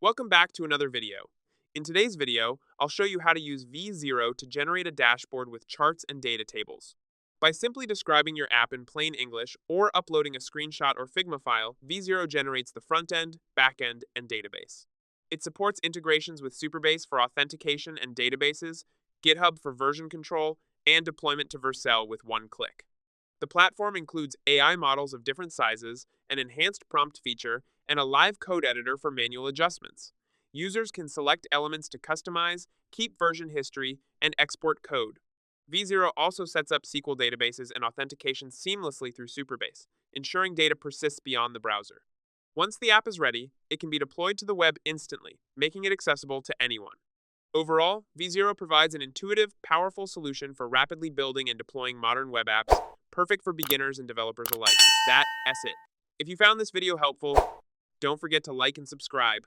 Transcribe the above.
Welcome back to another video. In today's video, I'll show you how to use V0 to generate a dashboard with charts and data tables. By simply describing your app in plain English or uploading a screenshot or Figma file, V0 generates the front end, back end, and database. It supports integrations with Supabase for authentication and databases, GitHub for version control, and deployment to Vercel with one click. The platform includes AI models of different sizes, an enhanced prompt feature, and a live code editor for manual adjustments. Users can select elements to customize, keep version history, and export code. V0 also sets up SQL databases and authentication seamlessly through Supabase, ensuring data persists beyond the browser. Once the app is ready, it can be deployed to the web instantly, making it accessible to anyone. Overall, V0 provides an intuitive, powerful solution for rapidly building and deploying modern web apps, perfect for beginners and developers alike. That's it. If you found this video helpful, don't forget to like and subscribe.